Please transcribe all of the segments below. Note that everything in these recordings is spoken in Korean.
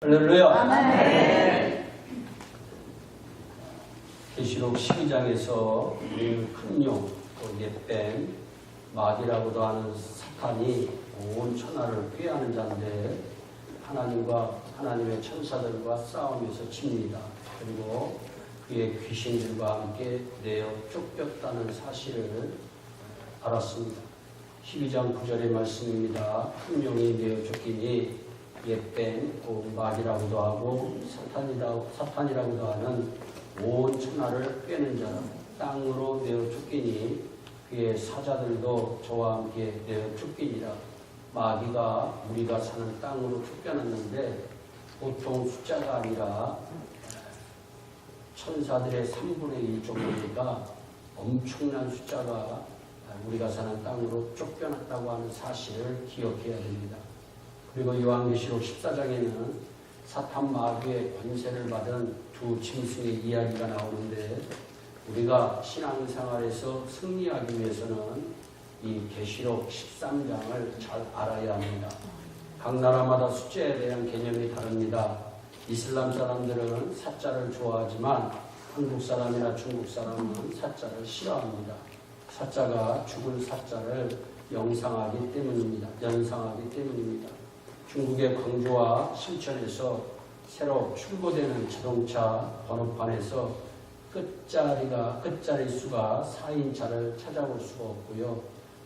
할렐루야. 아멘. 계시록 12장에서 우리는 큰 용, 또 옛뱀, 마귀라고도 하는 사탄이 온 천하를 꾀하는 자인데 하나님과 하나님의 천사들과 싸움에서 칩니다. 그리고 그의 귀신들과 함께 내어 쫓겼다는 사실을 알았습니다. 12장 9절의 말씀입니다. 큰 용이 내어 쫓기니 옛뱀, 마귀라고도 하고 사탄이라고도 하는 온 천하를 꿰는 자라 땅으로 내어 쫓기니 그의 사자들도 저와 함께 내어 쫓기니라. 마귀가 우리가 사는 땅으로 쫓겨났는데 보통 숫자가 아니라 천사들의 3분의 1 정도니까 엄청난 숫자가 우리가 사는 땅으로 쫓겨났다고 하는 사실을 기억해야 됩니다. 그리고 요한계시록 14장에는 사탄 마귀의 권세를 받은 두 짐승의 이야기가 나오는데 우리가 신앙생활에서 승리하기 위해서는 이 계시록 13장을 잘 알아야 합니다. 각 나라마다 숫자에 대한 개념이 다릅니다. 이슬람 사람들은 사자를 좋아하지만 한국 사람이나 중국 사람은 사자를 싫어합니다. 사자가 죽은 사자를 연상하기 때문입니다. 중국의 광주와 신천에서 새로 출고되는 자동차 번호판에서 끝자리 수가 4인차를 찾아볼 수가 없고요.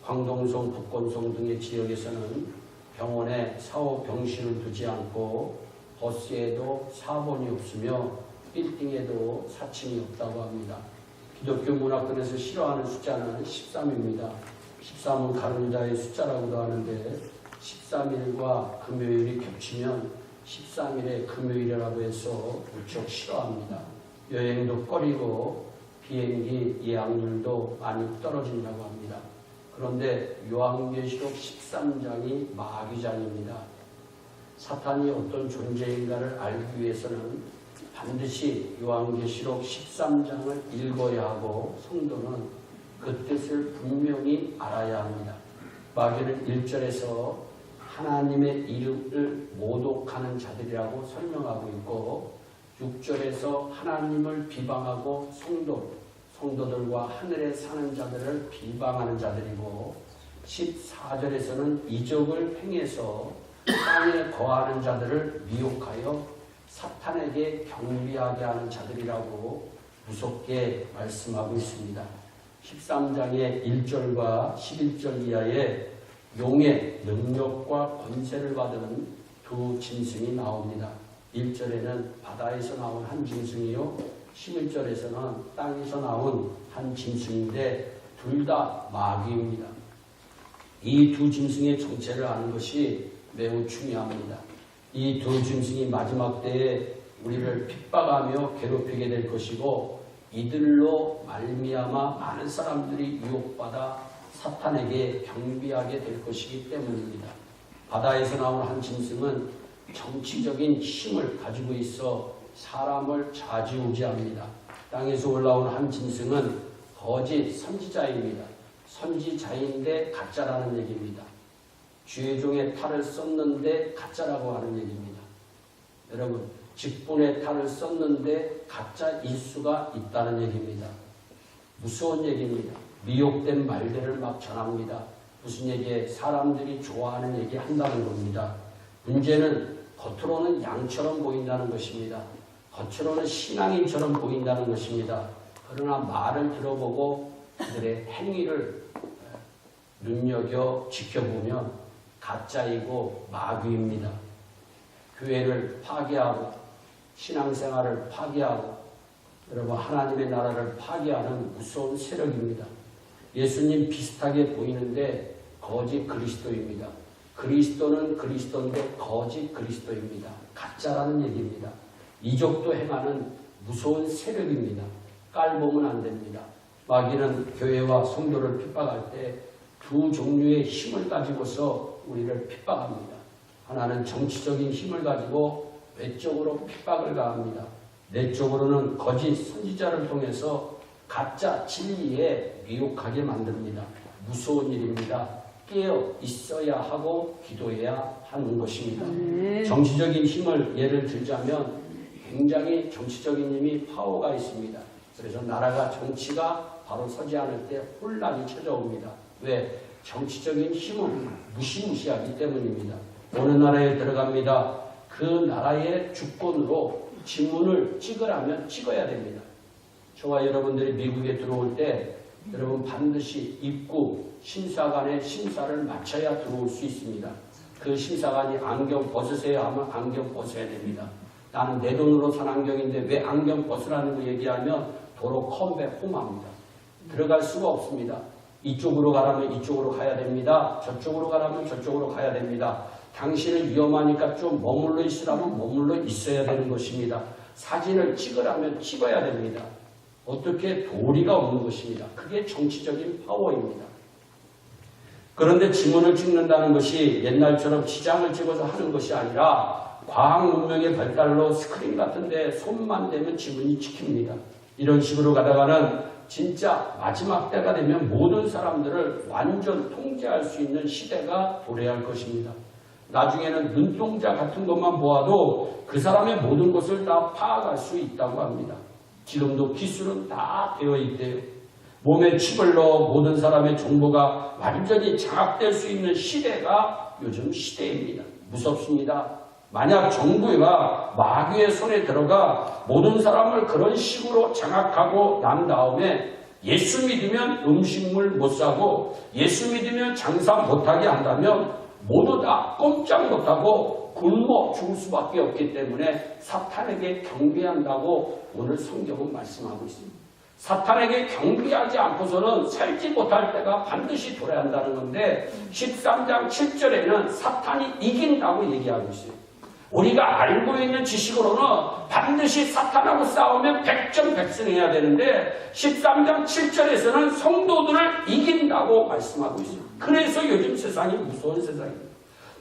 광동성, 북건성 등의 지역에서는 병원에 사후 병실을 두지 않고 버스에도 4번이 없으며 빌딩에도 4층이 없다고 합니다. 기독교 문화권에서 싫어하는 숫자는 13입니다. 13은 가늠자의 숫자라고도 하는데 13일과 금요일이 겹치면 13일의 금요일이라고 해서 무척 싫어합니다. 여행도 꺼리고 비행기 예약률도 많이 떨어진다고 합니다. 그런데 요한계시록 13장이 마귀장입니다. 사탄이 어떤 존재인가를 알기 위해서는 반드시 요한계시록 13장을 읽어야 하고 성도는 그 뜻을 분명히 알아야 합니다. 마귀는 1절에서 하나님의 이름을 모독하는 자들이라고 설명하고 있고 6절에서 하나님을 비방하고 성도들과 하늘에 사는 자들을 비방하는 자들이고 14절에서는 이적을 행해서 땅에 거하는 자들을 미혹하여 사탄에게 경비하게 하는 자들이라고 무섭게 말씀하고 있습니다. 13장의 1절과 11절 이하에 용의 능력과 권세를 받은 두 짐승이 나옵니다. 1절에는 바다에서 나온 한 짐승이요 11절에서는 땅에서 나온 한 짐승인데 둘 다 마귀입니다. 이 두 짐승의 정체를 아는 것이 매우 중요합니다. 이 두 짐승이 마지막 때에 우리를 핍박하며 괴롭히게 될 것이고 이들로 말미암아 많은 사람들이 유혹받아 사탄에게 경비하게 될 것이기 때문입니다. 바다에서 나온 한 짐승은 정치적인 힘을 가지고 있어 사람을 좌지우지합니다. 땅에서 올라온 한 짐승은 거짓 선지자입니다. 선지자인데 가짜라는 얘기입니다. 죄종의 탈을 썼는데 가짜라고 하는 얘기입니다. 여러분, 직분의 탈을 썼는데 가짜일 수가 있다는 얘기입니다. 무서운 얘기입니다. 미혹된 말들을 막 전합니다. 무슨 얘기에 사람들이 좋아하는 얘기 한다는 겁니다. 문제는 겉으로는 양처럼 보인다는 것입니다. 겉으로는 신앙인처럼 보인다는 것입니다. 그러나 말을 들어보고 그들의 행위를 눈여겨 지켜보면 가짜이고 마귀입니다. 교회를 파괴하고 신앙생활을 파괴하고 여러분 하나님의 나라를 파괴하는 무서운 세력입니다. 예수님 비슷하게 보이는데 거짓 그리스도입니다. 그리스도는 그리스도인데 거짓 그리스도입니다. 가짜라는 얘기입니다. 이적도 행하는 무서운 세력입니다. 깔보면 안 됩니다. 마귀는 교회와 성도를 핍박할 때 두 종류의 힘을 가지고서 우리를 핍박합니다. 하나는 정치적인 힘을 가지고 외적으로 핍박을 가합니다. 내적으로는 거짓 선지자를 통해서 가짜 진리에 미혹하게 만듭니다. 무서운 일입니다. 깨어 있어야 하고 기도해야 하는 것입니다. 정치적인 힘을 예를 들자면 굉장히 정치적인 힘이 파워가 있습니다. 그래서 나라가 정치가 바로 서지 않을 때 혼란이 찾아옵니다. 왜? 정치적인 힘은 무시무시하기 때문입니다. 어느 나라에 들어갑니다. 그 나라의 주권으로 지문을 찍으라면 찍어야 됩니다. 저와 여러분들이 미국에 들어올 때 여러분 반드시 입구 심사관의 심사를 마쳐야 들어올 수 있습니다. 그 심사관이 안경 벗으세요 하면 안경 벗어야 됩니다. 나는 내 돈으로 산 안경인데 왜 안경 벗으라는 거 얘기하면 도로 컴백 홈합니다. 들어갈 수가 없습니다. 이쪽으로 가라면 이쪽으로 가야 됩니다. 저쪽으로 가라면 저쪽으로 가야 됩니다. 당신은 위험하니까 좀 머물러 있으라면 머물러 있어야 되는 것입니다. 사진을 찍으라면 찍어야 됩니다. 어떻게 도리가 없는 것입니다. 그게 정치적인 파워입니다. 그런데 지문을 찍는다는 것이 옛날처럼 지장을 찍어서 하는 것이 아니라 과학 문명의 발달로 스크린 같은데 손만 대면 지문이 찍힙니다. 이런 식으로 가다가는 진짜 마지막 때가 되면 모든 사람들을 완전 통제할 수 있는 시대가 도래할 것입니다. 나중에는 눈동자 같은 것만 보아도 그 사람의 모든 것을 다 파악할 수 있다고 합니다. 지금도 기술은 다 되어 있대요. 몸에 칩을 넣어 모든 사람의 정보가 완전히 장악될 수 있는 시대가 요즘 시대입니다. 무섭습니다. 만약 정부가 마귀의 손에 들어가 모든 사람을 그런 식으로 장악하고 난 다음에 예수 믿으면 음식물 못 사고 예수 믿으면 장사 못하게 한다면 모두 다 꼼짝 못하고 굶어 죽을 수밖에 없기 때문에 사탄에게 경배한다고 오늘 성경은 말씀하고 있습니다. 사탄에게 경배하지 않고서는 살지 못할 때가 반드시 돌아야 한다는 건데 13장 7절에는 사탄이 이긴다고 얘기하고 있어요. 우리가 알고 있는 지식으로는 반드시 사탄하고 싸우면 백전백승해야 되는데 13장 7절에서는 성도들을 이긴다고 말씀하고 있어요. 그래서 요즘 세상이 무서운 세상입니다.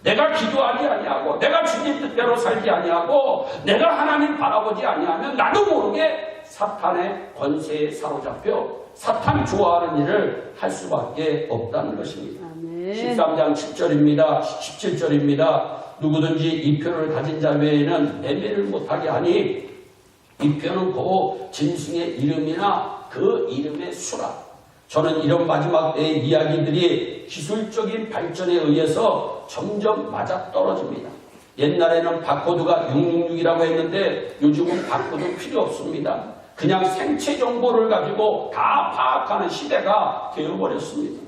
내가 기도하지 아니하고 내가 주님 뜻대로 살지 아니하고 내가 하나님 바라보지 아니하면 나도 모르게 사탄의 권세에 사로잡혀 사탄이 좋아하는 일을 할 수밖에 없다는 것입니다. 아멘. 13장 7절입니다. 17절입니다. 누구든지 이 표를 가진 자 외에는 매매를 못하게 하니 이 표는 곧 짐승의 이름이나 그 이름의 수라. 저는 이런 마지막 때의 이야기들이 기술적인 발전에 의해서 점점 맞아떨어집니다. 옛날에는 바코드가 666이라고 했는데 요즘은 바코드 필요 없습니다. 그냥 생체 정보를 가지고 다 파악하는 시대가 되어버렸습니다.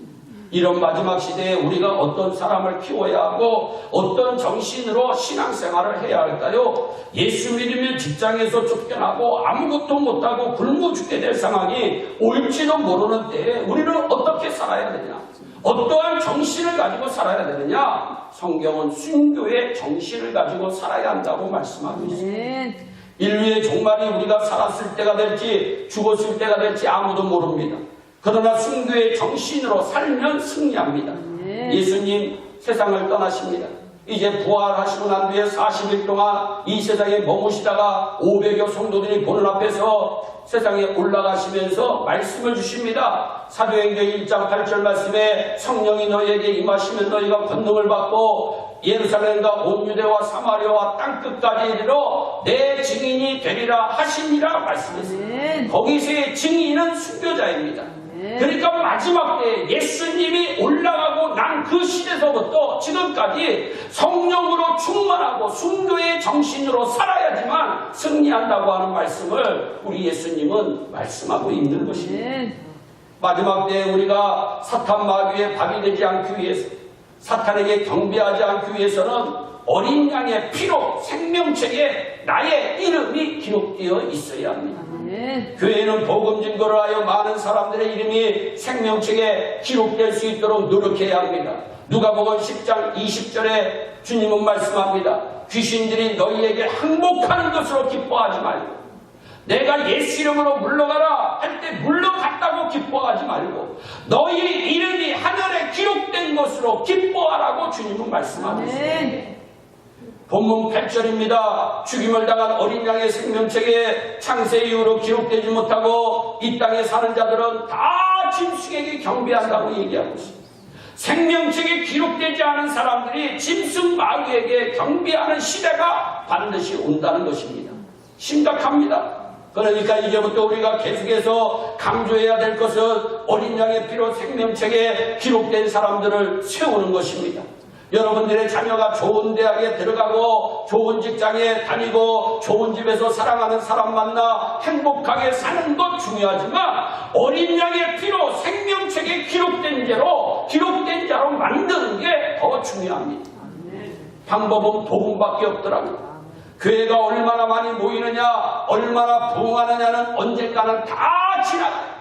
이런 마지막 시대에 우리가 어떤 사람을 키워야 하고 어떤 정신으로 신앙생활을 해야 할까요? 예수 믿으면 직장에서 쫓겨나고 아무것도 못하고 굶어 죽게 될 상황이 올지도 모르는 때에 우리는 어떻게 살아야 되냐? 어떠한 정신을 가지고 살아야 되느냐? 성경은 순교의 정신을 가지고 살아야 한다고 말씀하고 있습니다. 인류의 종말이 우리가 살았을 때가 될지 죽었을 때가 될지 아무도 모릅니다. 그러나 순교의 정신으로 살면 승리합니다. 예수님 세상을 떠나십니다. 이제 부활하시고 난 뒤에 40일 동안 이 세상에 머무시다가 500여 성도들이 보는 앞에서 세상에 올라가시면서 말씀을 주십니다. 사도행전 1장 8절 말씀에 성령이 너희에게 임하시면 너희가 권능을 받고 예루살렘과 온 유대와 사마리아와 땅끝까지 이르러 내 증인이 되리라 하시니라 말씀했습니다. 거기서의 증인은 순교자입니다. 그러니까 마지막 때 예수님이 올라가고 난 그 시대서부터 지금까지 성령으로 충만하고 순교의 정신으로 살아야지만 승리한다고 하는 말씀을 우리 예수님은 말씀하고 있는 것입니다. 마지막 때 우리가 사탄 마귀의 밥이 되지 않기 위해서 사탄에게 경배하지 않기 위해서는 어린 양의 피로 생명책에 나의 이름이 기록되어 있어야 합니다. 교회는 복음 증거를 하여 많은 사람들의 이름이 생명책에 기록될 수 있도록 노력해야 합니다. 누가복음 10장 20절에 주님은 말씀합니다. 귀신들이 너희에게 항복하는 것으로 기뻐하지 말고 내가 예수 이름으로 물러가라 할 때 물러갔다고 기뻐하지 말고 너희 이름이 하늘에 기록된 것으로 기뻐하라고 주님은 말씀하고 있습니다. 본문 8절입니다. 죽임을 당한 어린 양의 생명책에 창세 이후로 기록되지 못하고 이 땅에 사는 자들은 다 짐승에게 경배한다고 얘기하고 있습니다. 생명책에 기록되지 않은 사람들이 짐승 마귀에게 경배하는 시대가 반드시 온다는 것입니다. 심각합니다. 그러니까 이제부터 우리가 계속해서 강조해야 될 것은 어린 양의 피로 생명책에 기록된 사람들을 세우는 것입니다. 여러분들의 자녀가 좋은 대학에 들어가고 좋은 직장에 다니고 좋은 집에서 사랑하는 사람 만나 행복하게 사는 것 중요하지만 어린 양의 피로 생명책에 기록된 자로 만드는 게 더 중요합니다. 방법은 복음밖에 없더라고요. 교회가 얼마나 많이 모이느냐, 얼마나 부흥하느냐는 언젠가는 다 지나가요.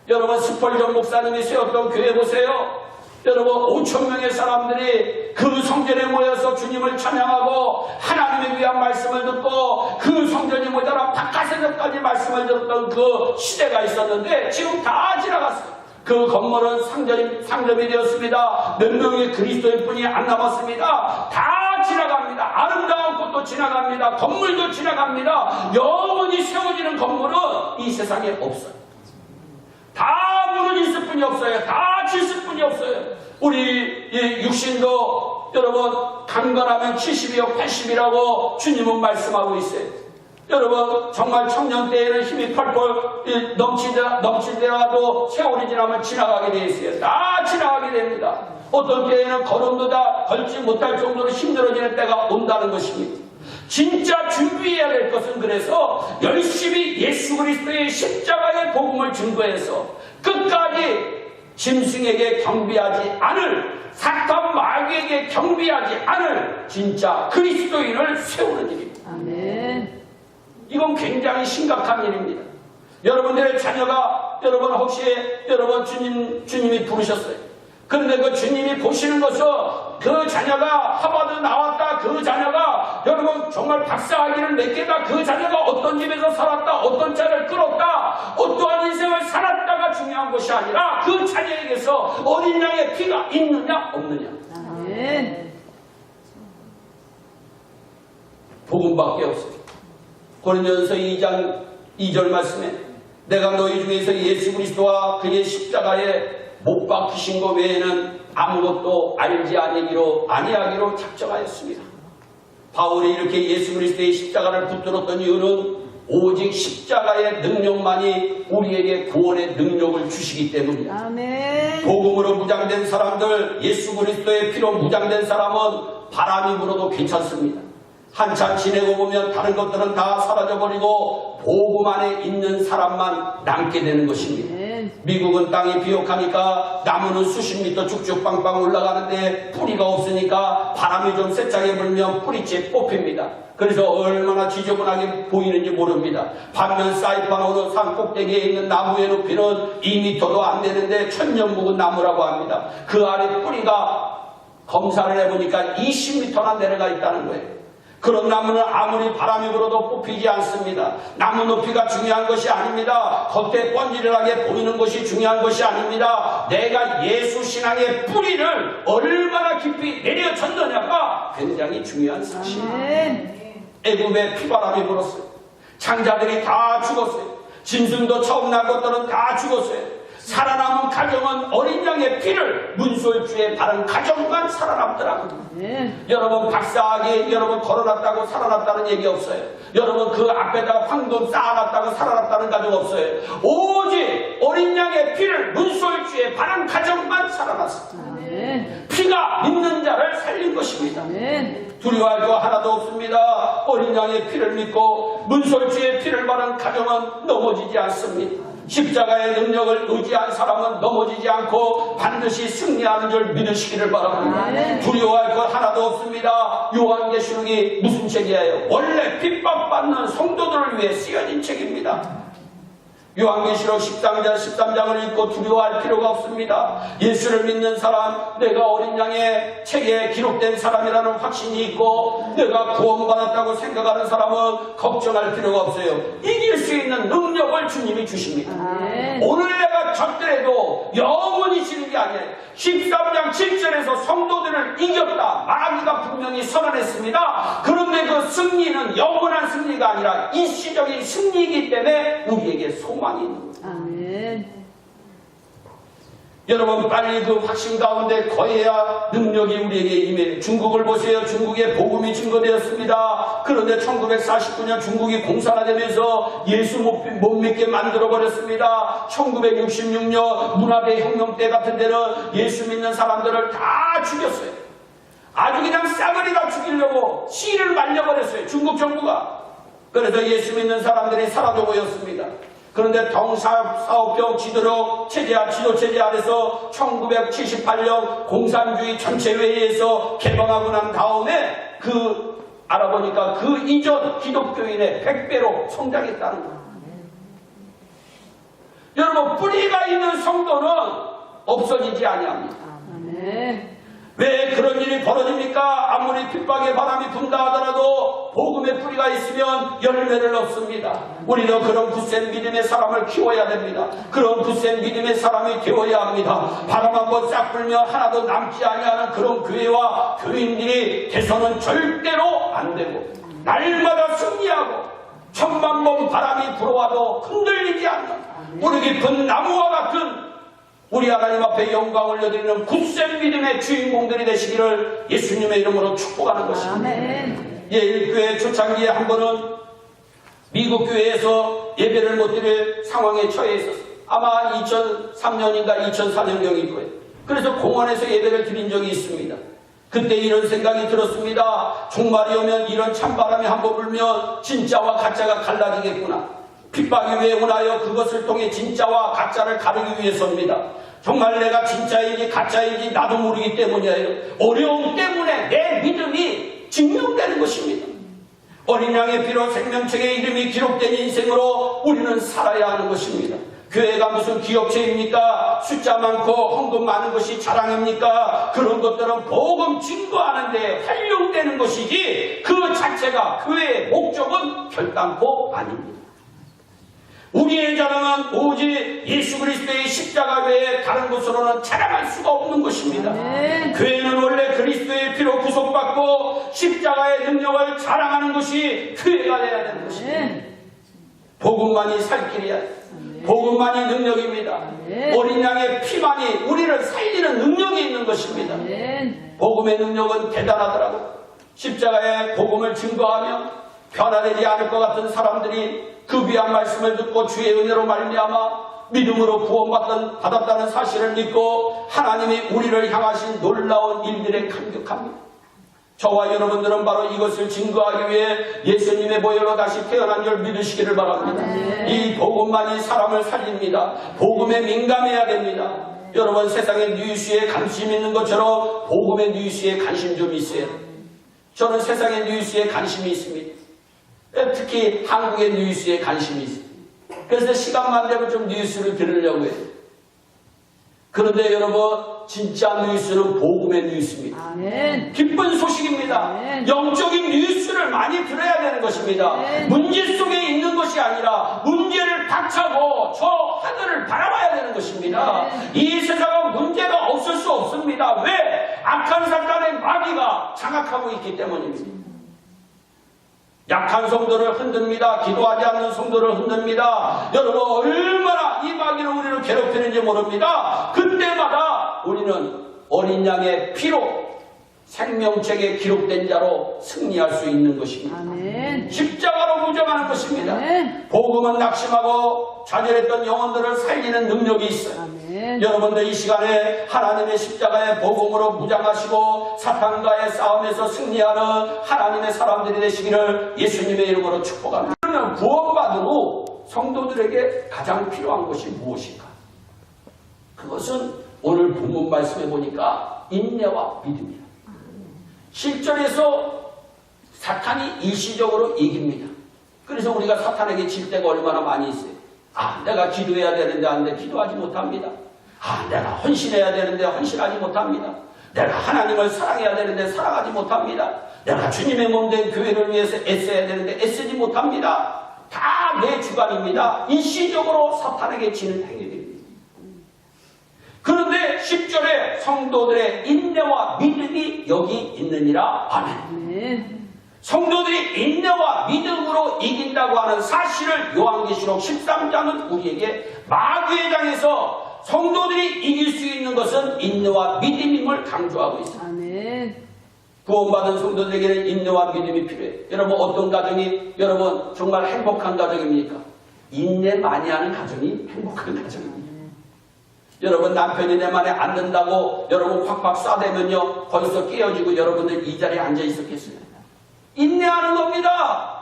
여러분 스펄전 목사님이 세웠던 교회 보세요. 여러분 5,000명의 사람들이 그 성전에 모여서 주님을 찬양하고 하나님에 위한 말씀을 듣고 그 성전이 모자라 바깥에서까지 말씀을 들었던 그 시대가 있었는데 지금 다 지나갔어요. 그 건물은 상점이 되었습니다. 몇 명의 그리스도인 뿐이 안 남았습니다. 다 지나갑니다. 아름다운 곳도 지나갑니다. 건물도 지나갑니다. 영원히 세워지는 건물은 이 세상에 없어요. 다 무너질 뿐이 없어요. 다 질수 뿐이 없어요. 우리 육신도 여러분 강건하면 70이요 80이라고 주님은 말씀하고 있어요. 여러분 정말 청년 때에는 힘이 펄펄 넘치더라도 세월이 지나면 지나가게 되어 있어요. 다 지나가게 됩니다. 어떤 때에는 걸음도 다 걸지 못할 정도로 힘들어지는 때가 온다는 것입니다. 진짜 준비해야 될 것은 그래서 열심히 예수 그리스도의 십자가의 복음을 증거해서 끝까지 짐승에게 경배하지 않을 사탄 마귀에게 경배하지 않을 진짜 그리스도인을 세우는 일입니다. 아멘. 이건 굉장히 심각한 일입니다. 여러분들의 자녀가 여러분 혹시 여러분 주님이 부르셨어요. 그런데 그 주님이 보시는 것은 그 자녀가 하버드 나왔다, 그 자녀가 여러분 정말 박사학위를 몇 개다, 그 자녀가 어떤 집에서 살았다, 어떤 차를 끌었다, 어떠한 인생을 살았다가 중요한 것이 아니라 그 자녀에게서 어린 양의 피가 있느냐 없느냐. 아멘. 복음밖에 없어요. 고린도전서 2장 2절 말씀에 내가 너희 중에서 예수 그리스도와 그의 십자가에 못 박히신 것 외에는 아무것도 알지 아니하기로 작정하였습니다. 바울이 이렇게 예수 그리스도의 십자가를 붙들었던 이유는 오직 십자가의 능력만이 우리에게 구원의 능력을 주시기 때문입니다. 아멘. 복음으로 무장된 사람들, 예수 그리스도의 피로 무장된 사람은 바람이 불어도 괜찮습니다. 한참 지내고 보면 다른 것들은 다 사라져버리고 복음 안에 있는 사람만 남게 되는 것입니다. 미국은 땅이 비옥하니까 나무는 수십 미터 쭉쭉 빵빵 올라가는데 뿌리가 없으니까 바람이 좀 세차게 불면 뿌리째 뽑힙니다. 그래서 얼마나 지저분하게 보이는지 모릅니다. 반면 사이판 어느 산 꼭대기에 있는 나무의 높이는 2미터도 안 되는데 천년 묵은 나무라고 합니다. 그 아래 뿌리가 검사를 해보니까 20미터나 내려가 있다는 거예요. 그런 나무는 아무리 바람이 불어도 뽑히지 않습니다. 나무 높이가 중요한 것이 아닙니다. 겉에 번지르하게 보이는 것이 중요한 것이 아닙니다. 내가 예수 신앙의 뿌리를 얼마나 깊이 내려졌느냐가 굉장히 중요한 사실입니다. 애굽에 피바람이 불었어요. 창자들이 다 죽었어요. 짐승도 처음 난 것들은 다 죽었어요. 살아남은 가정은 어린 양의 피를 문설주에 바른 가정만 살아남더라고요. 여러분 박사학위 여러분 걸어놨다고 살아났다는 얘기 없어요. 여러분 그 앞에다가 황금 쌓아놨다고 살아났다는 가정 없어요. 오직 어린 양의 피를 문설주에 바른 가정만 살아났습니다. 피가 믿는 자를 살린 것입니다. 두려워할 거 하나도 없습니다. 어린 양의 피를 믿고 문설주의 피를 바른 가정은 넘어지지 않습니다. 십자가의 능력을 의지한 사람은 넘어지지 않고 반드시 승리하는 줄 믿으시기를 바랍니다. 두려워할 것 하나도 없습니다. 요한계시록이 무슨 책이에요? 원래 핍박받는 성도들을 위해 쓰여진 책입니다. 요한계시록 13장을 읽고 두려워할 필요가 없습니다. 예수를 믿는 사람, 내가 어린 양의 책에 기록된 사람이라는 확신이 있고 내가 구원받았다고 생각하는 사람은 걱정할 필요가 없어요. 이길 수 있는 능력을 주님이 주십니다. 오늘 내가 졌더라도 영원히 지는 게 아니에요. 13장 7절에서 성도들을 이겼다. 마귀가 분명히 선언했습니다. 그런데 그 승리는 영원한 승리가 아니라 일시적인 승리이기 때문에 우리에게 소망이 있는 거예요. 여러분 빨리 그 확신 가운데 거해야 능력이 우리에게 임해요. 중국을 보세요. 중국에 복음이 증거되었습니다. 그런데 1949년 중국이 공산화되면서 예수 못 믿게 만들어버렸습니다. 1966년 문화대혁명 때 같은 데는 예수 믿는 사람들을 다 죽였어요. 아주 그냥 싸그리 다 죽이려고 씨를 말려버렸어요. 중국 정부가. 그래서 예수 믿는 사람들이 사라져 보였습니다. 그런데 동사업경 지도 체제 아래서 1978년 공산주의 전체회의에서 개방하고 난 다음에 알아보니까 그 이전 기독교인의 100배로 성장했다는 거예요. 여러분 뿌리가 있는 성도는 없어지지 아니합니다. 왜 그런 일이 벌어집니까? 아무리 핍박의 바람이 분다 하더라도 복음의 뿌리가 있으면 열매를 얻습니다. 우리는 그런 굳센 믿음의 사람을 키워야 됩니다. 그런 굳센 믿음의 사람이 되어야 합니다. 바람 한번 싹 불면 하나도 남지 아니하는 그런 교회와 교인들이 돼서는 절대로 안 되고 날마다 승리하고 천만 번 바람이 불어와도 흔들리지 않는 우리 깊은 나무와 같은 우리 하나님 앞에 영광 올려드리는 굳센 믿음의 주인공들이 되시기를 예수님의 이름으로 축복하는 것입니다. 예일교회 초창기에 한 번은 미국 교회에서 예배를 못 드릴 상황에 처해 있었어요. 아마 2003년인가 2004년경일 거예요. 그래서 공원에서 예배를 드린 적이 있습니다. 그때 이런 생각이 들었습니다. 종말이 오면 이런 찬바람이 한번 불면 진짜와 가짜가 갈라지겠구나. 핍박이 왜 오나요? 그것을 통해 진짜와 가짜를 가르기 위해서입니다. 정말 내가 진짜인지 가짜인지 나도 모르기 때문이에요. 어려움 때문에 내 믿음이 증명되는 것입니다. 어린 양의 피로 생명책의 이름이 기록된 인생으로 우리는 살아야 하는 것입니다. 교회가 무슨 기업체입니까? 숫자 많고 헌금 많은 것이 자랑입니까? 그런 것들은 복음 증거하는 데 활용되는 것이지 그 자체가 교회의 목적은 결단코 아닙니다. 우리의 자랑은 오직 예수 그리스도의 십자가 외에 다른 것으로는 자랑할 수가 없는 것입니다. 교회는 원래 그리스도의 피로 구속받고 십자가의 능력을 자랑하는 것이 교회가 되어야 되는 것입니다. 복음만이 살 길이야. 복음만이 능력입니다. 어린 양의 피만이 우리를 살리는 능력이 있는 것입니다. 복음의 능력은 대단하더라고요. 십자가의 복음을 증거하며 변화되지 않을 것 같은 사람들이 그 귀한 말씀을 듣고 주의 은혜로 말미암아 믿음으로 구원받았다는 사실을 믿고 하나님이 우리를 향하신 놀라운 일들에 감격합니다. 저와 여러분들은 바로 이것을 증거하기 위해 예수님의 보혈로 다시 태어난 줄 믿으시기를 바랍니다. 이 복음만이 사람을 살립니다. 복음에 민감해야 됩니다. 여러분 세상의 뉴스에 관심 있는 것처럼 복음의 뉴스에 관심 좀 있어요. 저는 세상의 뉴스에 관심이 있습니다. 특히 한국의 뉴스에 관심이 있어요. 그래서 시간만 되면 좀 뉴스를 들으려고 해요. 그런데 여러분 진짜 뉴스는 복음의 뉴스입니다. 아멘. 기쁜 소식입니다. 아멘. 영적인 뉴스를 많이 들어야 되는 것입니다. 아멘. 문제 속에 있는 것이 아니라 문제를 박차고 저 하늘을 바라봐야 되는 것입니다. 아멘. 이 세상은 문제가 없을 수 없습니다. 왜? 악한 사탄의 마귀가 장악하고 있기 때문입니다. 약한 성도를 흔듭니다. 기도하지 않는 성도를 흔듭니다. 여러분 얼마나 이 마귀는 우리를 괴롭히는지 모릅니다. 그때마다 우리는 어린 양의 피로 생명책에 기록된 자로 승리할 수 있는 것입니다. 아멘. 십자가로 무장하는 것입니다. 아멘. 복음은 낙심하고 좌절했던 영혼들을 살리는 능력이 있어요. 아멘. 여러분들 이 시간에 하나님의 십자가의 복음으로 무장하시고 사탄과의 싸움에서 승리하는 하나님의 사람들이 되시기를 예수님의 이름으로 축복합니다. 그러면 구원받은 후 성도들에게 가장 필요한 것이 무엇인가? 그것은 오늘 본문 말씀에 보니까 인내와 믿음이다. 실전에서 사탄이 일시적으로 이깁니다. 그래서 우리가 사탄에게 질 때가 얼마나 많이 있어요. 내가 기도해야 되는데 안 돼. 기도하지 못합니다. 내가 헌신해야 되는데 헌신하지 못합니다. 내가 하나님을 사랑해야 되는데 사랑하지 못합니다. 내가 주님의 몸된 교회를 위해서 애써야 되는데 애쓰지 못합니다. 다 내 주관입니다. 일시적으로 사탄에게 지는 행위들입니다. 그런데 10절에 성도들의 인내와 믿음이 여기 있느니라. 아멘. 아멘. 성도들이 인내와 믿음으로 이긴다고 하는 사실을 요한계시록 13장은 우리에게 마귀의 장에서 성도들이 이길 수 있는 것은 인내와 믿음임을 강조하고 있습니다. 아멘. 구원받은 성도들에게는 인내와 믿음이 필요해요. 여러분 어떤 가정이 여러분 정말 행복한 가정입니까? 인내 많이 하는 가정이 행복한 가정입니다. 여러분 남편이 내 말에 안 듣는다고 여러분 팍팍 쏴대면요 벌써 깨어지고 여러분들 이 자리에 앉아 있었겠습니다. 인내하는 겁니다.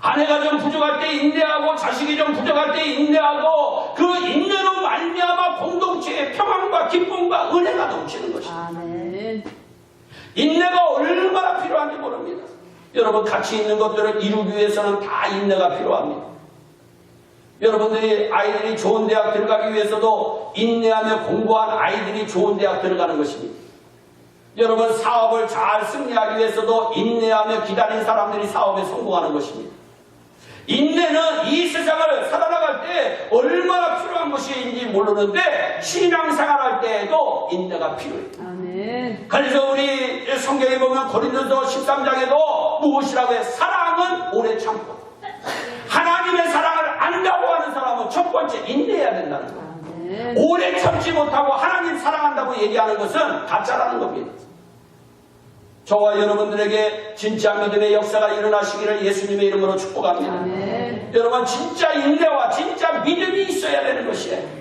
아내가 좀 부족할 때 인내하고 자식이 좀 부족할 때 인내하고 그 인내로 말미암아 공동체의 평안과 기쁨과 은혜가 넘치는 것입니다. 아멘. 인내가 얼마나 필요한지 모릅니다. 여러분 같이 있는 것들을 이루기 위해서는 다 인내가 필요합니다. 여러분들이 아이들이 좋은 대학 들어가기 위해서도 인내하며 공부한 아이들이 좋은 대학 들어가는 것입니다. 여러분 사업을 잘 승리하기 위해서도 인내하며 기다린 사람들이 사업에 성공하는 것입니다. 인내는 이 세상을 살아나갈 때 얼마나 필요한 것인지 모르는데 신앙생활할 때에도 인내가 필요해요. 아멘. 그래서 우리 성경에 보면 고린도서 13장에도 무엇이라고 해요? 사랑은 오래 참고 하나님의 사랑을 안다고 하는 사람은 첫 번째 인내해야 된다는 거예요. 아멘. 오래 참지 못하고 하나님 사랑한다고 얘기하는 것은 가짜라는 겁니다. 저와 여러분들에게 진짜 믿음의 역사가 일어나시기를 예수님의 이름으로 축복합니다. 아멘. 여러분 진짜 인내와 진짜 믿음이 있어야 되는 것이에요.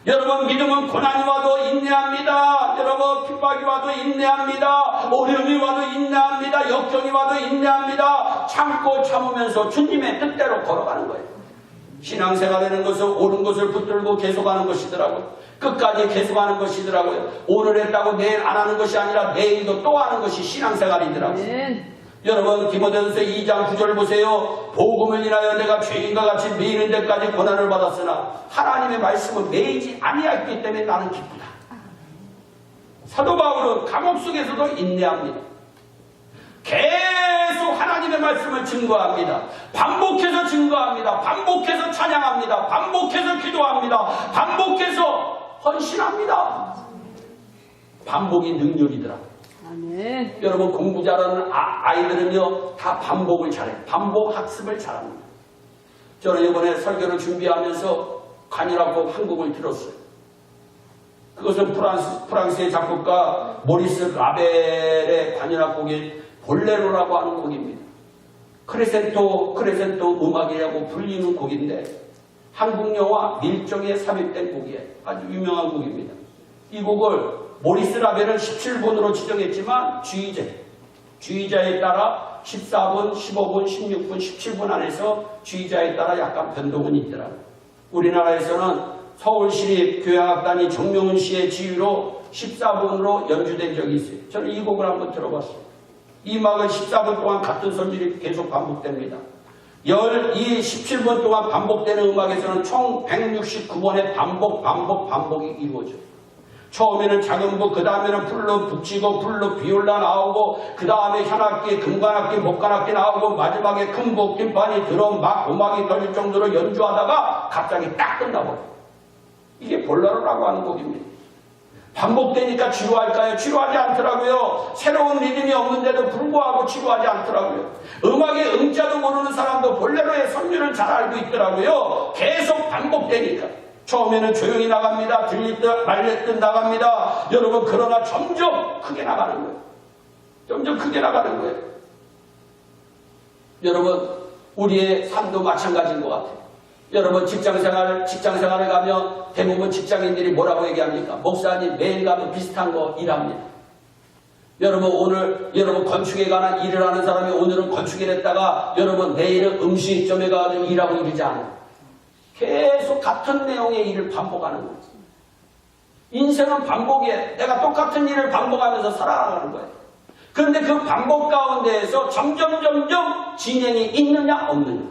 여러분 믿음은 고난이 와도 인내합니다. 여러분 핍박이 와도 인내합니다. 어려움이 와도 인내합니다. 역경이 와도 인내합니다. 참고 참으면서 주님의 뜻대로 걸어가는 거예요. 신앙생활하는 것은 옳은 것을 붙들고 계속하는 것이더라고요. 끝까지 계속하는 것이더라고요. 오늘 했다고 내일 안 하는 것이 아니라 내일도 또 하는 것이 신앙생활이더라고요. 아멘. 여러분 디모데전서 2장 9절 보세요. 복음을 인하여 내가 죄인과 같이 매이는 데까지 고난을 받았으나 하나님의 말씀은 매이지 아니하였기 때문에 나는 기쁘다. 사도 바울은 감옥 속에서도 인내합니다. 계속 하나님의 말씀을 증거합니다. 반복해서 증거합니다. 반복해서 찬양합니다. 반복해서 기도합니다. 반복해서 헌신합니다. 반복이 능력이더라. 아멘. 여러분 공부 잘하는 아이들은요 다 반복을 잘해요. 반복 학습을 잘합니다. 저는 이번에 설교를 준비하면서 관현악곡 한 곡을 들었어요. 그것은 프랑스의 작곡가 모리스 라벨의 관현악곡이 볼레로라고 하는 곡입니다. 크레센토 음악이라고 불리는 곡인데 한국 영화 밀정에 삽입된 곡이에요. 아주 유명한 곡입니다. 이 곡을 모리스 라벨은 17분으로 지정했지만 주의자에 따라 14분, 15분, 16분, 17분 안에서 주의자에 따라 약간 변동은 있더라고요. 우리나라에서는 서울시립교향악단이 정명훈 씨의 지휘로 14분으로 연주된 적이 있어요. 저는 이 곡을 한번 들어봤어요. 이 음악은 14분 동안 같은 선율이 계속 반복됩니다. 17분 동안 반복되는 음악에서는 총 169번의 반복이 이루어져요. 처음에는 작은부, 그 다음에는 풀로 북치고 풀로 비올라 나오고 그 다음에 현악기, 금관악기, 목관악기 나오고 마지막에 큰부, 김판이, 드럼, 막 음악이 터질 정도로 연주하다가 갑자기 딱 끝나버려요. 이게 볼레로라고 하는 곡입니다. 반복되니까 지루할까요? 지루하지 않더라고요. 새로운 리듬이 없는데도 불구하고 지루하지 않더라고요. 음악의 음자도 모르는 사람도 볼레로의 선율을 잘 알고 있더라고요. 계속 반복되니까. 처음에는 조용히 나갑니다. 들리듯 말렸듯 나갑니다. 여러분 그러나 점점 크게 나가는 거예요. 점점 크게 나가는 거예요. 여러분 우리의 삶도 마찬가지인 것 같아요. 여러분 직장생활을 가면 대부분 직장인들이 뭐라고 얘기합니까? 목사님 매일 가도 비슷한 거 일합니다. 여러분 건축에 관한 일을 하는 사람이 오늘은 건축일 했다가 여러분 내일은 음식점에 가서 일하고 이러지 않아요. 계속 같은 내용의 일을 반복하는 거예요. 인생은 반복이에요. 내가 똑같은 일을 반복하면서 살아가는 거예요. 그런데 그 반복 가운데에서 점점 진행이 있느냐 없느냐.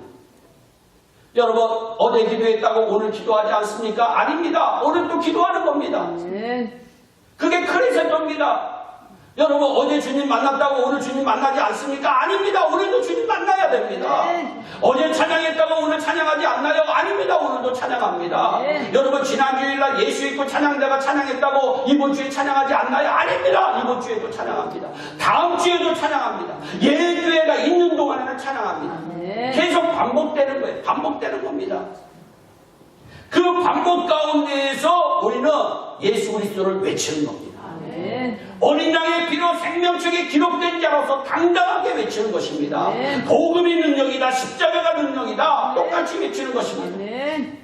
여러분 어제 기도했다고 오늘 기도하지 않습니까? 아닙니다. 오늘 또 기도하는 겁니다. 아멘. 그게 크리스천입니다. 여러분 어제 주님 만났다고 오늘 주님 만나지 않습니까? 아닙니다. 오늘도 주님 만나야 됩니다. 네. 어제 찬양했다고 오늘 찬양하지 않나요? 아닙니다. 오늘도 찬양합니다. 네. 여러분 지난주일날 예수 믿고 찬양대가 찬양했다고 이번 주에 찬양하지 않나요? 아닙니다. 이번 주에도 찬양합니다. 다음 주에도 찬양합니다. 예배가 있는 동안에는 찬양합니다. 네. 계속 반복되는 거예요. 반복되는 겁니다. 그 반복 가운데에서 우리는 예수 그리스도를 외치는 겁니다. 아멘. 어린 양의 피로 생명책에 기록된 자로서 당당하게 외치는 것입니다. 네. 복음이 능력이다, 십자가가 능력이다, 똑같이 외치는 것입니다. 아멘.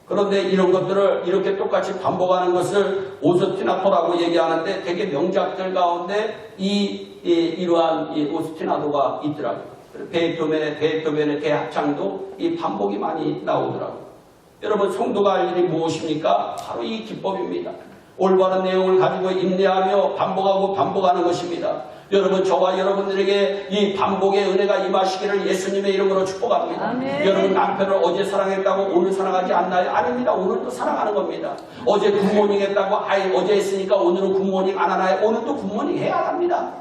그런데 이런 것들을 이렇게 똑같이 반복하는 것을 오스티나토라고 얘기하는데 되게 명작들 가운데 이러한 오스티나토가 있더라고요. 베토벤의 대합창도 이 반복이 많이 나오더라고요. 여러분, 성도가 할 일이 무엇입니까? 바로 이 기법입니다. 올바른 내용을 가지고 인내하며 반복하고 반복하는 것입니다. 여러분, 저와 여러분들에게 이 반복의 은혜가 임하시기를 예수님의 이름으로 축복합니다. 아멘. 여러분, 남편을 어제 사랑했다고 오늘 사랑하지 않나요? 아닙니다. 오늘도 사랑하는 겁니다. 어제 굿모닝 했다고 어제 했으니까 오늘은 굿모닝 안 하나요? 오늘도 굿모닝 해야 합니다.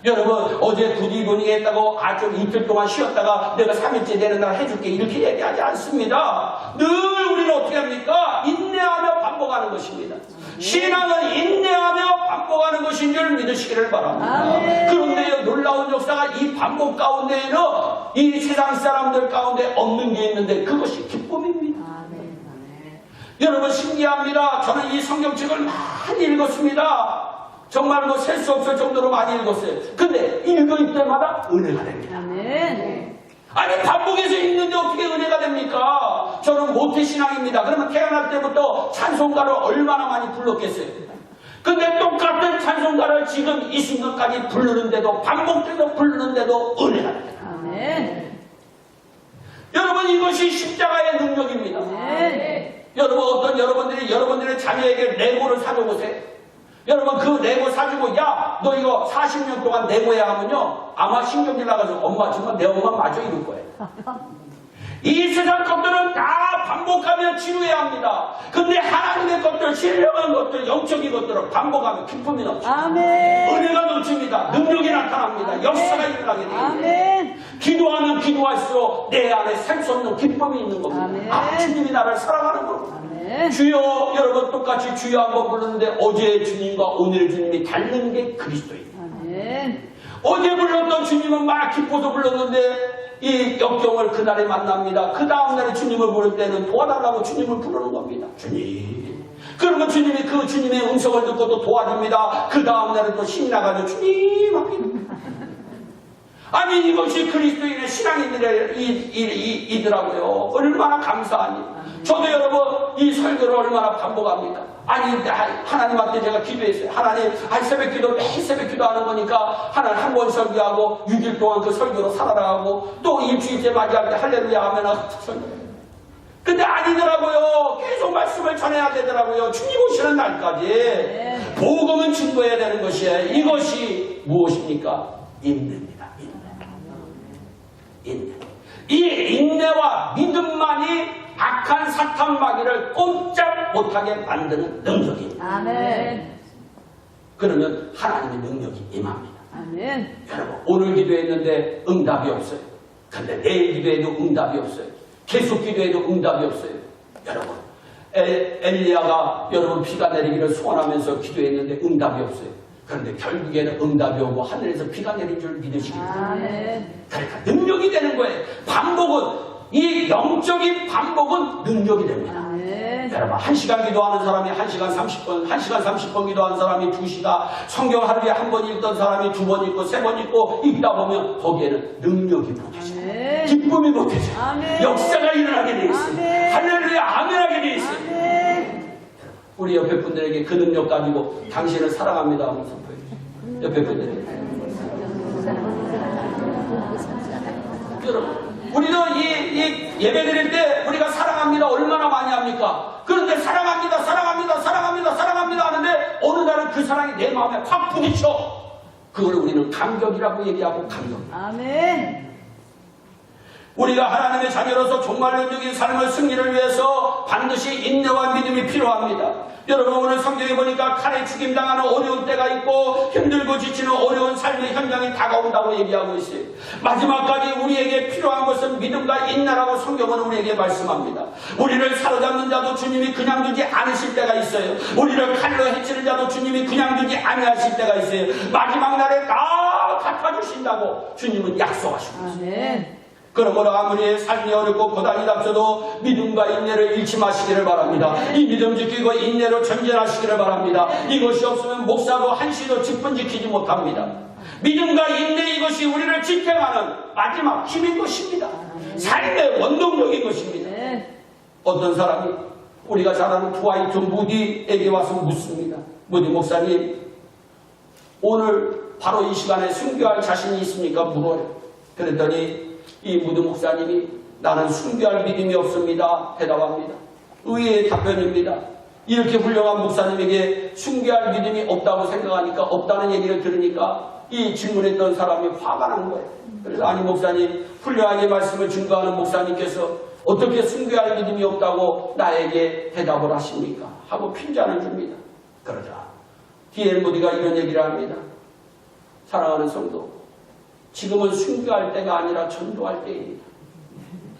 여러분, 어제 굿이브닝 했다고 좀 이틀 동안 쉬었다가 내가 3일째 되는 날 해줄게 이렇게 얘기하지 않습니다. 늘 우리는 어떻게 합니까? 인내하며 반복하는 것입니다. 신앙은 인내하며 반복하는 것인 줄 믿으시기를 바랍니다. 아멘. 그런데 놀라운 역사가 이 반복 가운데에는 이 세상 사람들 가운데 없는 게 있는데 그것이 기쁨입니다. 아멘. 아멘. 여러분, 신기합니다. 저는 이 성경책을 많이 읽었습니다. 정말 뭐 셀 수 없을 정도로 많이 읽었어요. 근데 읽을 때마다 은혜가 됩니다. 아멘. 아니, 반복해서 읽는데 어떻게 은혜가 됩니까? 저는 모태신앙입니다. 그러면 태어날 때부터 찬송가를 얼마나 많이 불렀겠어요? 근데 똑같은 찬송가를 지금 이 순간까지 부르는데도 반복돼서 부르는데도 은혜가 됩니다. 아멘. 여러분, 이것이 십자가의 능력입니다. 아멘. 여러분, 어떤 여러분들이 여러분들의 자녀에게 레고를 사줘보세요. 여러분, 그 레고 사주고, 야, 너 이거 40년 동안 레고야 하면요, 아마 신경질 나가서 엄마, 정말 내 엄마 맞아 이럴 거예요. 이 세상 것들은 다 반복하며 지루해야 합니다. 근데 하나님의 것들, 신령한 것들, 영적인 것들을 반복하면 기쁨이 넘칩니다. 아멘. 은혜가 넘칩니다. 능력이 나타납니다. 역사가 일어나게 됩니다. 아멘. 기도하면 기도할수록 내 안에 셀 수 없는 기쁨이 있는 겁니다. 아멘. 아, 주님이 나를 사랑하는 겁니다. 아멘. 주여, 여러분 똑같이 주여 한번 부르는데 어제의 주님과 오늘의 주님이 다른 게 그리스도입니다. 아멘. 어제 불렀던 주님은 막 기뻐서 불렀는데 이 역경을 그날에 만납니다. 그 다음날에 주님을 부를 때는 도와달라고 주님을 부르는 겁니다. 주님. 그러면 주님이 그 주님의 음성을 듣고 또 도와줍니다. 그 다음날에 또 신이 나가지고 주님 합니다. 아니, 이것이 그리스도인의 신앙인들이더라고요. 얼마나 감사하니. 저도 여러분 이 설교를 얼마나 반복합니다. 아니, 하나님한테 제가 기도했어요. 하나님, 새벽 기도, 매일 새벽 기도하는 거니까 하나님 한 번 설교하고 6일 동안 그 설교로 살아나가고 또 일주일째 맞이할 때 할렐루야 하면 설교해요. 근데 아니더라고요. 계속 말씀을 전해야 되더라고요. 주님 오시는 날까지. 복음은 증거해야 되는 것이에요. 이것이 무엇입니까? 인내입니다. 인내. 이 인내와 믿음만이 악한 사탄 마귀를 꼼짝 못하게 만드는 능력입니다. 아멘. 그러면 하나님의 능력이 임합니다. 아멘. 여러분, 오늘 기도했는데 응답이 없어요. 근데 내일 기도해도 응답이 없어요. 계속 기도해도 응답이 없어요. 여러분, 엘리야가 여러분 비가 내리기를 소원하면서 기도했는데 응답이 없어요. 그런데 결국에는 응답이 오고 하늘에서 비가 내린 줄 믿으시기 바랍니다. 아멘. 그러니까 능력이 되는 거예요. 반복은, 이 영적인 반복은 능력이 됩니다. 아멘. 여러분, 1시간 기도하는 사람이 1시간 30분, 1시간 30분 기도하는 사람이 2시간, 성경 하루에 한 번 읽던 사람이 2번 읽고 3번 읽고 읽다 보면 거기에는 능력이 보태져요. 아멘. 기쁨이 보태져요. 아멘. 역사가 일어나게 돼 있어요. 아멘. 할렐루야, 아멘하게 돼 있어요. 아멘. 우리 옆에 분들에게 그 능력 가지고 당신을 사랑합니다 하고 선포해 주세요. 옆에 분들에게. 여러분, 우리도 이 예배 드릴 때 우리가 사랑합니다 얼마나 많이 합니까? 그런데 사랑합니다 하는데 어느 날은 그 사랑이 내 마음에 확 부딪혀. 그걸 우리는 감격이라고 얘기하고 감격. 아멘. 우리가 하나님의 자녀로서 종말론적인 삶의 승리를 위해서 반드시 인내와 믿음이 필요합니다. 여러분, 오늘 성경에 보니까 칼에 죽임당하는 어려운 때가 있고 힘들고 지치는 어려운 삶의 현장이 다가온다고 얘기하고 있어요. 마지막까지 우리에게 필요한 것은 믿음과 인내라고 성경은 우리에게 말씀합니다. 우리를 사로잡는 자도 주님이 그냥 두지 않으실 때가 있어요. 우리를 칼로 해치는 자도 주님이 그냥 두지 아니하실 때가 있어요. 마지막 날에 다 갚아주신다고 주님은 약속하시고 있어요. 아멘. 그러므로 아무리 삶이 어렵고 고단이 닥쳐도 믿음과 인내를 잃지 마시기를 바랍니다. 이 믿음 지키고 인내로 전진하시기를 바랍니다. 이것이 없으면 목사도 한시도 직분 지키지 못합니다. 믿음과 인내, 이것이 우리를 지탱하는 마지막 힘인 것입니다. 삶의 원동력인 것입니다. 어떤 사람이 우리가 잘 아는 드와이트 무디에게 와서 묻습니다. 무디 목사님, 오늘 바로 이 시간에 순교할 자신이 있습니까? 물어요. 그랬더니 이 무디 목사님이 나는 순교할 믿음이 없습니다. 대답합니다. 의외의 답변입니다. 이렇게 훌륭한 목사님에게 순교할 믿음이 없다고 생각하니까, 없다는 얘기를 들으니까 이 질문했던 사람이 화가 난 거예요. 그래서 아니 목사님, 훌륭하게 말씀을 증거하는 목사님께서 어떻게 순교할 믿음이 없다고 나에게 대답을 하십니까? 하고 핀잔을 줍니다. 그러자 D.L. 무디가 이런 얘기를 합니다. 사랑하는 성도, 지금은 순교할 때가 아니라 전도할 때입니다.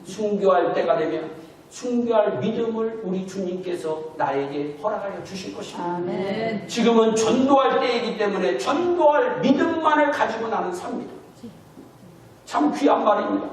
순교할 때가 되면 순교할 믿음을 우리 주님께서 나에게 허락하여 주실 것입니다. 아멘. 지금은 전도할 때이기 때문에 전도할 믿음만을 가지고 나는 삽니다. 참 귀한 말입니다.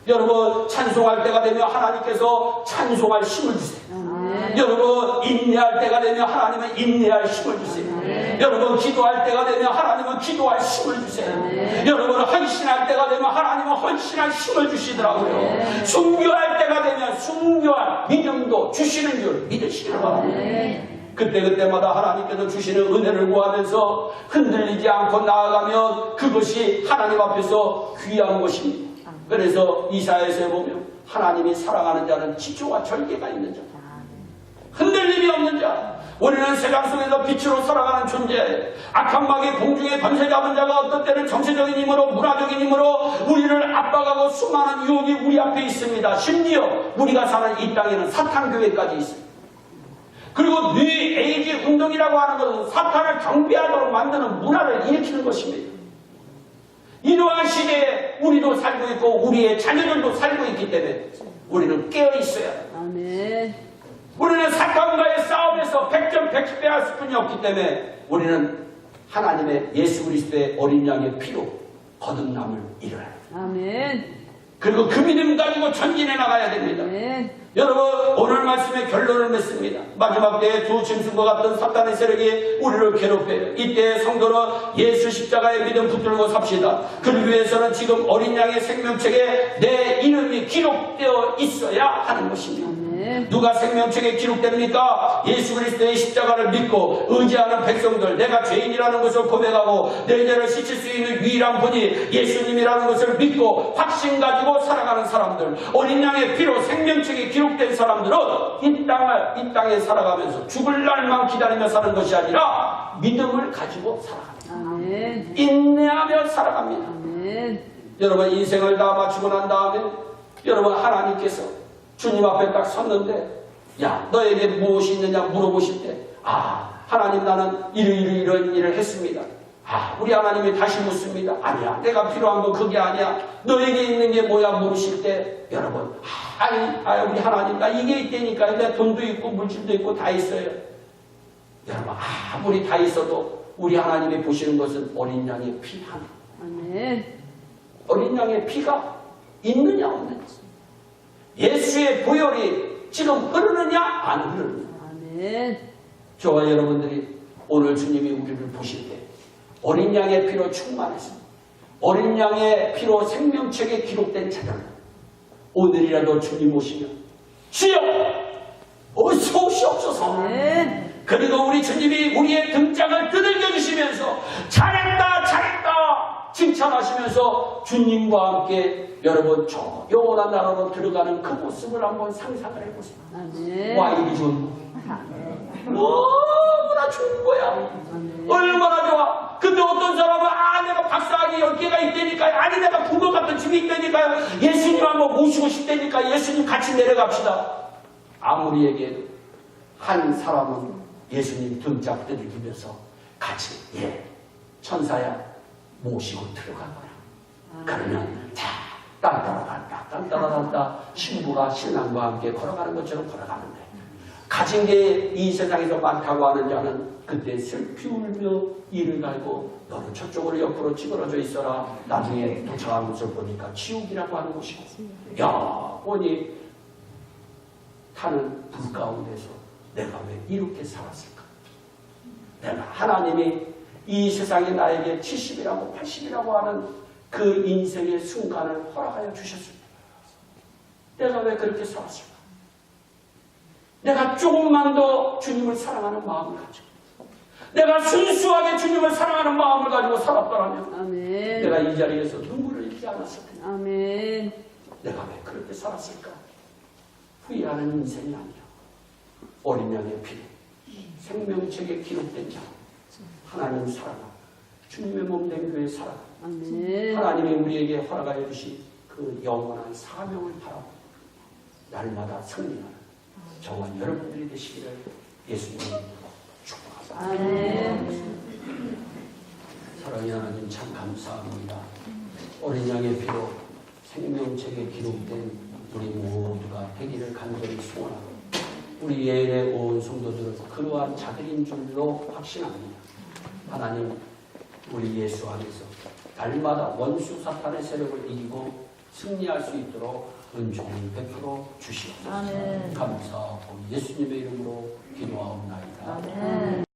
여러분, 찬송할 때가 되면 하나님께서 찬송할 힘을 주세요. 아멘. 여러분, 인내할 때가 되면 하나님은 인내할 힘을 주세요. 아멘. 여러분, 기도할 때가 되면 하나님은 기도할 힘을 주세요. 아멘. 여러분, 헌신할 때가 되면 하나님은 헌신할 힘을 주시더라고요. 아멘. 순교할 때가 되면 순교할 믿음도 주시는 줄 믿으시기를 바랍니다. 아멘. 그때마다 하나님께서 주시는 은혜를 구하면서 흔들리지 않고 나아가면 그것이 하나님 앞에서 귀한 것입니다. 그래서 이사야서에 보면 하나님이 사랑하는 자는 지초와 절개가 있는 자, 흔들림이 없는 자. 우리는 세상 속에서 빛으로 살아가는 존재, 악한 마귀 공중에 권세 잡은 자가 어떤 때는 정세적인 힘으로, 문화적인 힘으로 우리를 압박하고 수많은 유혹이 우리 앞에 있습니다. 심지어 우리가 사는 이 땅에는 사탄교회까지 있습니다. 그리고 뉴 에이지 운동이라고 하는 것은 사탄을 경배하도록 만드는 문화를 일으키는 것입니다. 이러한 시대에 우리도 살고 있고 우리의 자녀들도 살고 있기 때문에 우리는 깨어 있어야 합니다. 아멘. 우리는 사탄과의 싸움에서 100점 100배 할 수뿐이 없기 때문에 우리는 하나님의 예수 그리스도의 어린 양의 피로 거듭남을 이뤄야 합니다. 아멘. 그리고 그 믿음 가지고 전진해 나가야 됩니다. 아멘. 여러분, 오늘 말씀의 결론을 맺습니다. 마지막 때에 두 짐승과 같은 사탄의 세력이 우리를 괴롭혀요. 이때 성도는 예수 십자가의 믿음 붙들고 삽시다. 그를 위해서는 지금 어린 양의 생명책에 내 이름이 기록되어 있어야 하는 것입니다. 아멘. 누가 생명책에 기록됩니까? 예수 그리스도의 십자가를 믿고 의지하는 백성들, 내가 죄인이라는 것을 고백하고 내 죄를 씻을 수 있는 유일한 분이 예수님이라는 것을 믿고 확신 가지고 살아가는 사람들, 어린 양의 피로 생명책에 기록된 사람들은 이 땅에 살아가면서 죽을 날만 기다리며 사는 것이 아니라 믿음을 가지고 살아갑니다. 아멘. 인내하며 살아갑니다. 아멘. 여러분, 인생을 다 마치고 난 다음에 여러분, 하나님께서 주님 앞에 딱 섰는데, 야, 너에게 무엇이 있느냐 물어보실 때, 하나님, 나는 이런 일을 했습니다. 우리 하나님이 다시 묻습니다. 아니야, 내가 필요한 건 그게 아니야. 너에게 있는 게 뭐야 물으실 때, 여러분, 우리 하나님, 나 이게 있다니까. 내 돈도 있고 물질도 있고 다 있어요. 여러분, 아무리 다 있어도 우리 하나님이 보시는 것은 어린 양의 피 하나. 아멘. 어린 양의 피가 있느냐 없느냐. 예수의 보혈이 지금 흐르느냐 안 흐르느냐. 아멘. 저와 여러분들이 오늘 주님이 우리를 보실 때 어린 양의 피로 충만했습니다. 어린 양의 피로 생명책에 기록된 자들, 오늘이라도 주님 오시면 주여 어서 오시옵소서. 아멘. 그리고 우리 주님이 우리의 등장을 두들겨 주시면서 잘했다 잘했다 칭찬하시면서 주님과 함께 여러분 저 영원한 나라로 들어가는 그 모습을 한번 상상을 해보세요. 아멘. 와, 이리 좋은 너무나 좋은 거야. 얼마나 좋아. 근데 어떤 사람은 내가 박사학위 10개가 있다니까요. 아니, 내가 부모 같은 집이 있다니까요. 예수님 한번 모시고 싶다니까. 예수님 같이 내려갑시다. 아무리 얘기해도 한 사람은 예수님 등짝 두들기면서 같이 천사야 모시고 들어갈 거야. 그러면 땅 따라간다. 신부가 신랑과 함께 걸어가는 것처럼 걸어가는데 가진 게 이 세상에서 많다고 하는 자는 그때 슬피 울며 이를 갈고 너는 저쪽으로 옆으로 찌그러져 있어라. 나중에 도착한 것을 보니까 지옥이라고 하는 것이고 영원히 타는 불 가운데서 내가 왜 이렇게 살았을까? 내가 하나님이 이 세상에 나에게 70이라고 80이라고 하는 그 인생의 순간을 허락하여 주셨습니다. 내가 왜 그렇게 살았을까? 내가 조금만 더 주님을 사랑하는 마음을 가지고 내가 순수하게 주님을 사랑하는 마음을 가지고 살았더라면 아멘. 내가 이 자리에서 눈물을 흘리지 않았을 텐데 아멘. 내가 왜 그렇게 살았을까? 후회하는 인생이 아니라 어린 양의 피로 생명책에 기록된 자 하나님 사랑하 주님의 몸된 교회 사랑 아멘. 하나님이 우리에게 허락하여 주신 그 영원한 사명을 바라보고 날마다 승리하는 저와 여러분들이 되시기를 예수님의 이름으로 축복합니다. 아멘. 사랑의 하나님 참 감사합니다. 어린 양의 피로 생명책에 기록된 우리 모두가 되기를 간절히 소원하고 우리 예일의 온 성도들은 그러한 자들인 줄로 확신합니다. 하나님 우리 예수 안에서 날마다 원수 사탄의 세력을 이기고 승리할 수 있도록 은총을 베풀어 주시옵소서. 감사하고 예수님의 이름으로